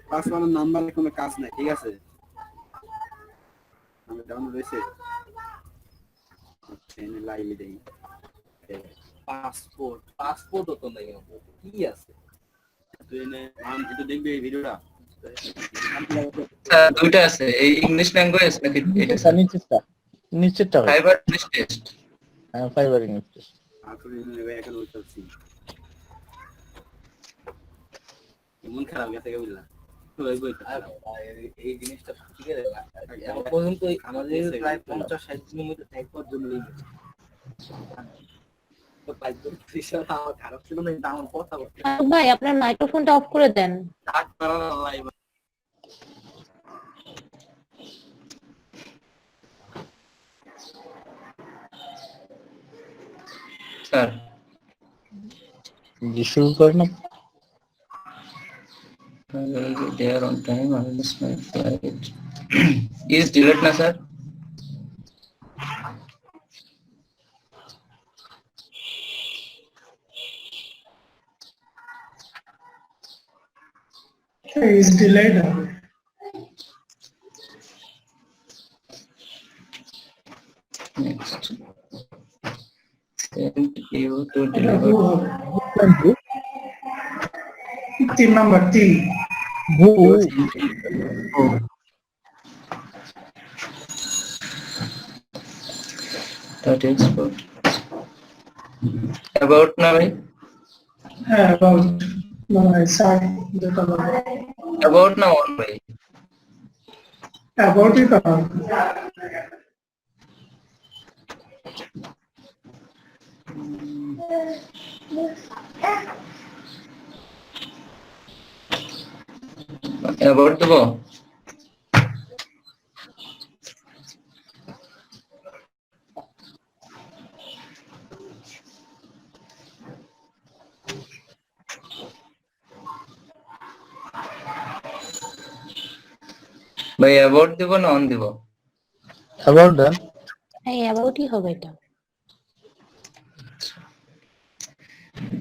Password নাম্বারে কোনো কাজ নাই, ঠিক আছে? আমি ডাউনলোড হয়েছে এনে লাইভে দেই। পাসপোর্টও তো নাই, কি আছে? তুই এনে এটা দেখবি এই ভিডিওটা। দুইটা আছে, এই ইংলিশ ল্যাঙ্গুয়েজ নাকি এটা স্যার? নিচেরটা ভাই। Fibre English test. হ্যাঁ, ফাইবার ইংলিশ টেস্ট। আসলে নেবে এখন উঠছি এমন খারাপ গেছে বুঝলা। এই জিনিসটা ঠিক আছে, এখন পর্যন্ত আমাদের প্রায় 50-60 দিনের মধ্যে টাইপ করার জন্য খারাপ ছিল না, আমার কথা বলতে ভাই আপনার মাইক্রোফোনটা অফ করে দেন। স্যার জি, শুরু করেন। I will be there on time. I will miss my flight. Is delete na sir? is delayed. Next. Send you to deliver. 3 number 3. That export. About na bhai? About no, sorry, About na on bhai. about it all. About দেবো? ভাই about দিব না on দিব? About দেন। হ্যাঁ, অ্যাবাউটই হবে এটা।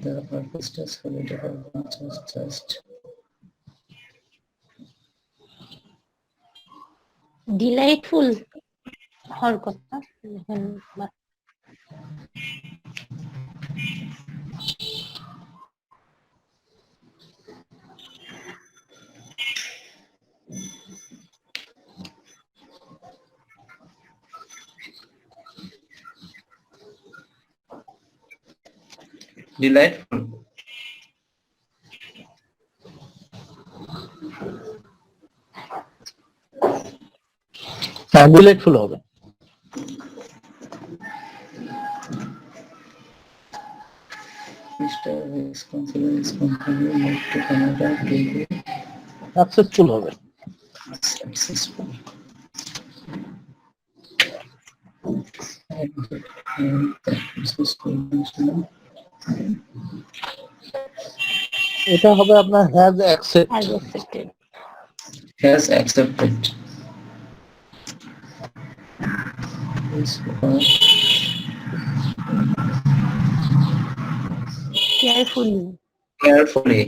The purpose does for the development just delightful হওয়ার কথা। delightful. হ্যাঁ, ডিলাইটফুল হবে। Mr. is considered his company moved to Canada will be successful হবে। successful. এটা হবে আপনার has accepted. Has accepted. Carefully.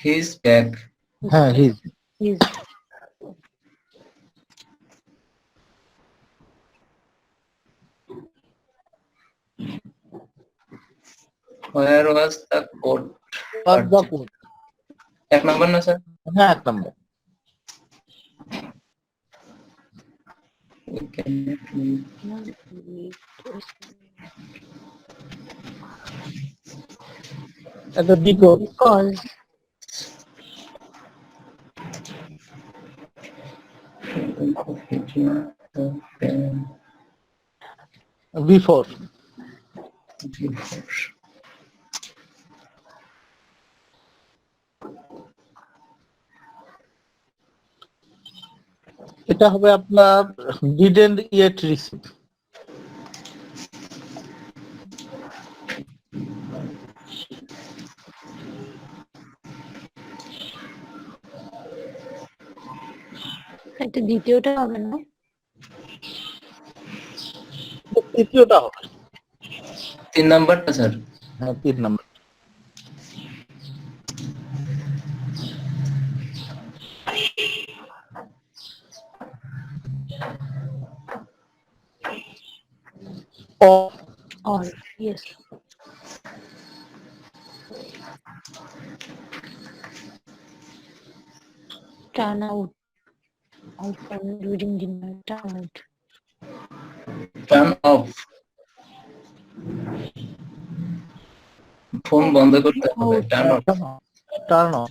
He's back. হ্যাঁ, his. Where was the coat? এক নম্বর না স্যার? হ্যাঁ, 1 নম্বর। We cannot leave. এটা because before. এটা হবে আপনার didn't yet receive. এটা দ্বিতীয়টা হবে না? তৃতীয়টা হবে। 3 নাম্বারটা স্যার। হ্যাঁ 3 number. Or Or yes. Turn out. Out from reading dinner. Turn out. Turn off, phone বন্ধ করতে হবে। Turn off. turn on.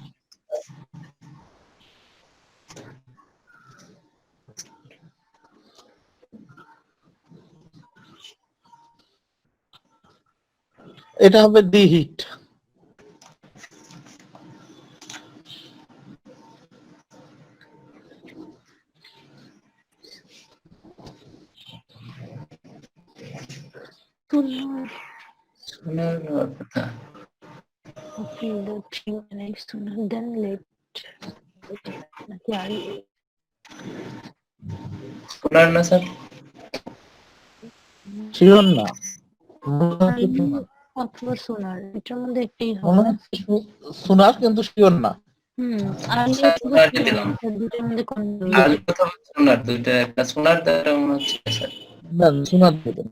এটা হবে ডিহিট। শোনার কথা। Okay, the thing next sooner than late. নাকি আর শোনার না স্যার? শিওর না, অথবা সোনার, এটার মধ্যে একটাই মনে হবে। হচ্ছে শোনার কিন্তু শিওর না। আর শোনার দিলাম। দুটোর মধ্যে কোন আর কথা শোনার দুইটা, একটা শোনার দ্বারা মনে হচ্ছে স্যার। না শোনার দেবেন।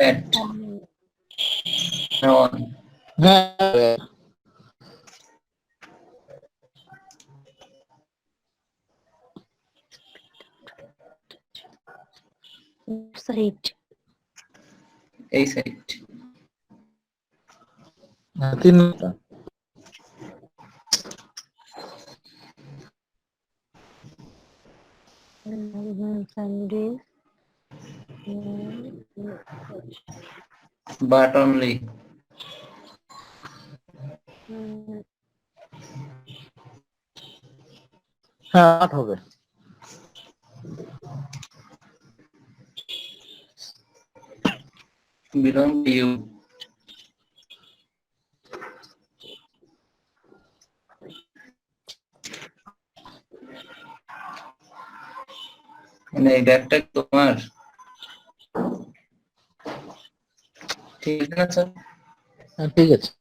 At on হ্যাঁ সাইট, এই side. 3 number. Sunday, But only হ্যাঁ 8 হবে। belong to you. মানে এই ব্যাগটা তোমার, ঠিক আছে না স্যার? হ্যাঁ ঠিক আছে।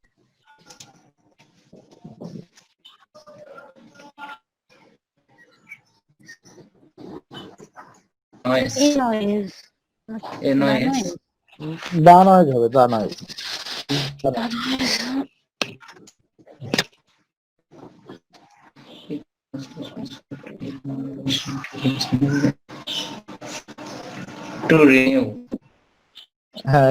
Noise. A noise. ডান হয়ে যাবে, ডান হয়ে To renew. হ্যাঁ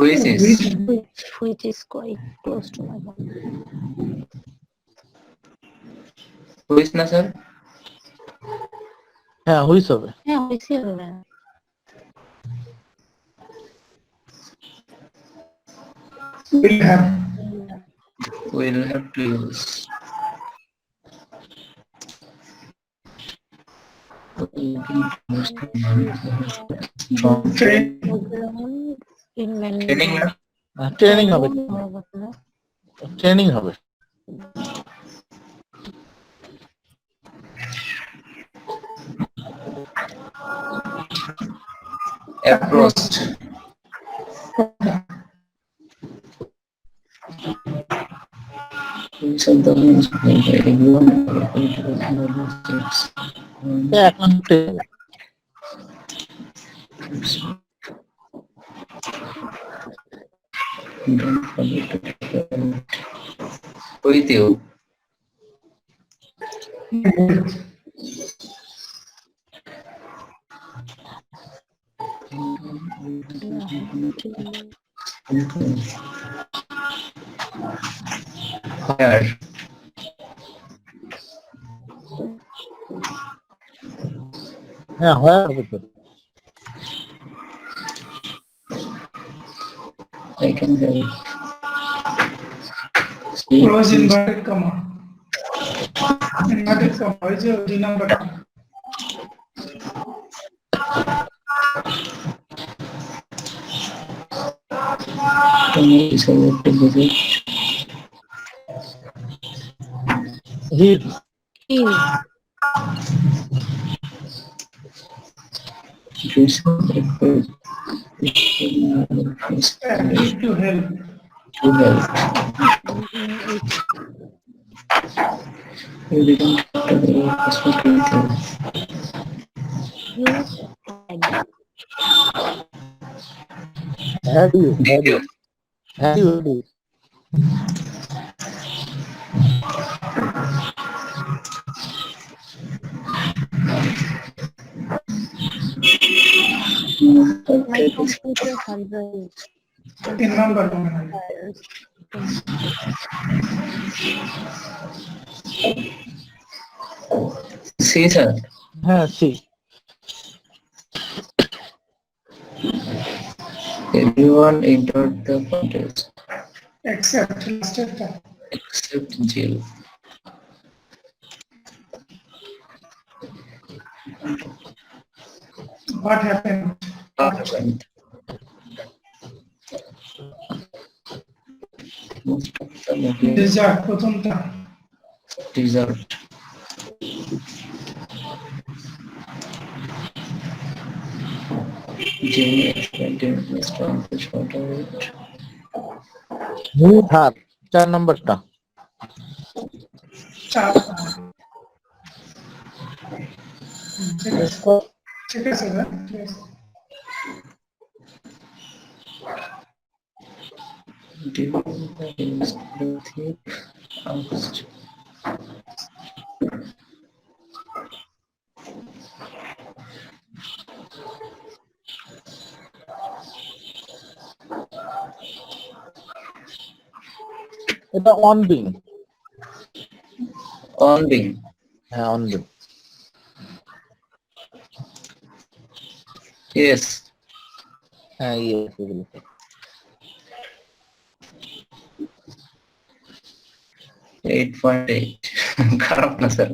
Which is which is quite close to my home. which না স্যার? হ্যাঁ হুইস হবে। হ্যাঁ হয়েছে হবে। Will have. We'll have to use. Train. Training না? ট্রেনিং হবে, ট্রেনিং হবে। Approached. Which of the ones will be ignored or steps? এখন training. Don't forget to take a note with you. Where? হ্যাঁ হয় হবে তো। I can help. Close inverted comma. not a phone. What is your D number? Can you select the visit? Here. In. Choose request. Need to help. To help. It's You didn't enter the password details. use add. Have you. My computer has a In number. virus. See, sir. See. Everyone entered the contest Except last chapter. except Jill. What happened? Happened. Most of the movie Result প্রথমটা result. Jane explained in response to short of it. হার 4 নম্বরটা। চার ঠিক আছে ভাই, ঠিক আছে। During the days the thief asked এটা on being. on being. হ্যাঁ অন বিং। Yes. হ্যাঁ ইয়েস এগুলো। 8.8. খারাপ না স্যার।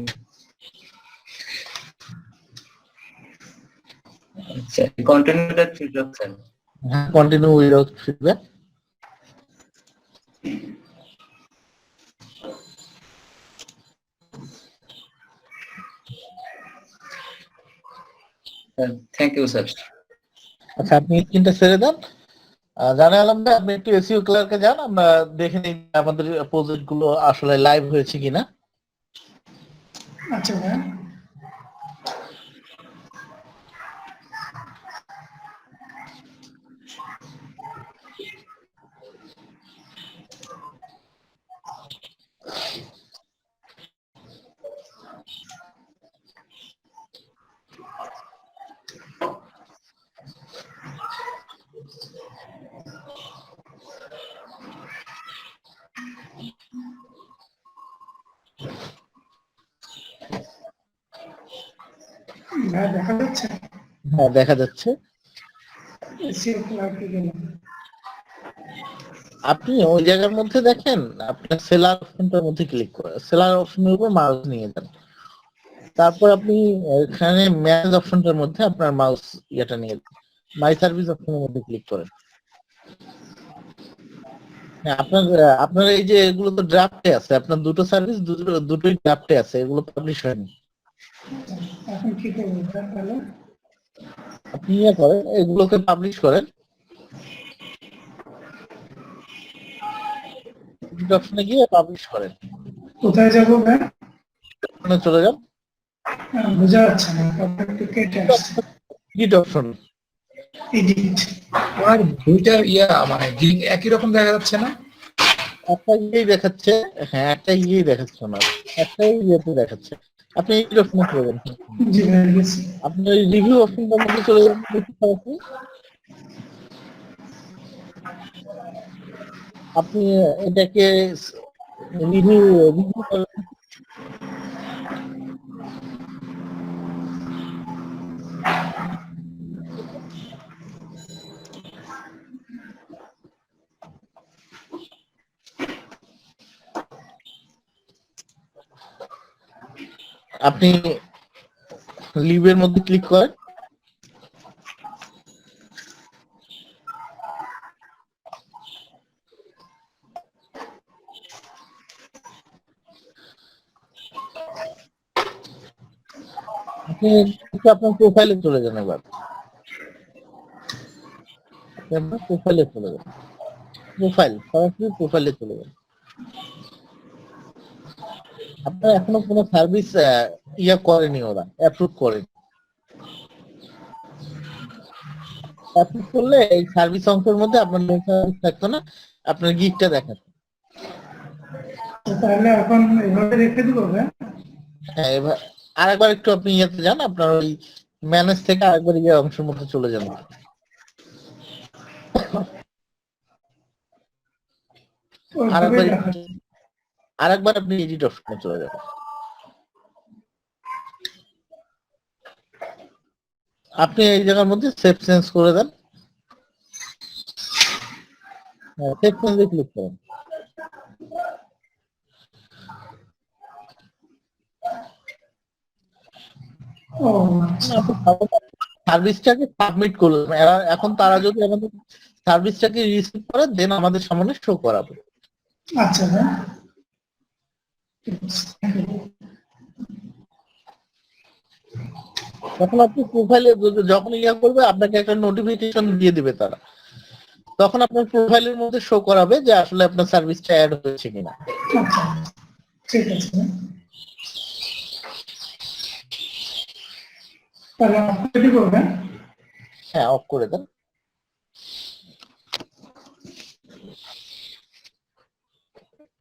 আচ্ছা, continue that feedback স্যার। হ্যাঁ continue without feedback. Thank you sir. আচ্ছা আপনি স্ক্রিনটা ছেড়ে দেন। জানে আলম ভাই আপনি একটু এসইও ক্লার্কে যান, আমরা দেখে নিই আমাদের প্রজেক্ট গুলো আসলে লাইভ হয়েছে কিনা। আচ্ছা ভাই, ভাই দেখা যাচ্ছে হ্যাঁ দেখা যাচ্ছে। এসিও ক্লার্কে গেলাম। আপনি ওই জায়গার মধ্যে দেখেন, আপনার সেলার অপশনটার মধ্যে ক্লিক করে সেলার অপশনের উপর মাউস নিয়ে যান। তারপর আপনি এখানে ম্যানেজ অপশনটার মধ্যে আপনার মাউস ইয়েটা নিয়ে মাই সার্ভিস অপশনের মধ্যে ক্লিক করেন। হ্যাঁ আপনার এই যে এগুলো তো ড্রাফটে আছে, আপনার দুটো সার্ভিস দুটোই ড্রাফটে আছে, এগুলো পাবলিশ হয়নি। এখন কি করবো ভাই তাহলে? আপনি ইয়ে করেন, এগুলোকে পাবলিশ করেন, অপশনে গিয়ে পাবলিশ করেন। কোথায় যাবো ভাই? ওখানে চলে যান, বোঝা যাচ্ছে না, কথা একটু কেটে আসছে। Edit option. এডিট আর দুইটা মানে লিঙ্ক একই রকম দেখা যাচ্ছে না? একটা ইয়েই দেখাচ্ছে, হ্যাঁ একটা ইয়েই দেখাচ্ছে না, একটাই ইয়েতে দেখাচ্ছে। আপনি এডিট অপশনে চলে যান, জি ভাই গেছি। আপনি ওই রিভিউ অপশনটার মধ্যে চলে যান, আপনি এটাকে রিভিউ করেন। আপনি লিভের মধ্যে ক্লিক করেন, আপনি আপনার প্রোফাইলে চলে যান। এবার আপনি আপনার প্রোফাইলে চলে যান, সরাসরি প্রোফাইলে চলে যান। আপনার এখনো কোনো সার্ভিস করেনি, ওরা অ্যাপ্রুভ করেনি। অ্যাপ্রুভ করলে এই সার্ভিস অংশের মধ্যে আপনার মেন সার্ভিস থাকতো না, আপনার গিগটা দেখাতো। তাহলে এখন এভাবে রেখে দিব। হ্যাঁ, এবার আরেকবার একটু আপনি ইয়েতে যান, আপনার ওই ম্যানেজ থেকে আরেকবার ইয়ে অংশের মধ্যে চলে যান। আরেকবার আপনি এডিট অপশনে চলে যাবেন। আপনি এই জায়গার মধ্যে সেভ চেঞ্জ করে দেন, সেভ চেঞ্জে ক্লিক করেন। সার্ভিসটাকে সাবমিট করলাম, এখন তারা যদি আমাদের সার্ভিসটাকে রিসিভ করে দেন আমাদের সামনে শো করাবে। আচ্ছা, তখন আপনি প্রোফাইলে যখন ইয়া করবে আপনাকে একটা নোটিফিকেশন দিয়ে দিবে তারা, তখন আপনার প্রোফাইলের মধ্যে শো করাবে যে আসলে আপনার সার্ভিসটা অ্যাড হয়েছে কিনা। আচ্ছা, ঠিক আছে। তাহলে আপনি করবেন। হ্যাঁ, অফ করে দেন।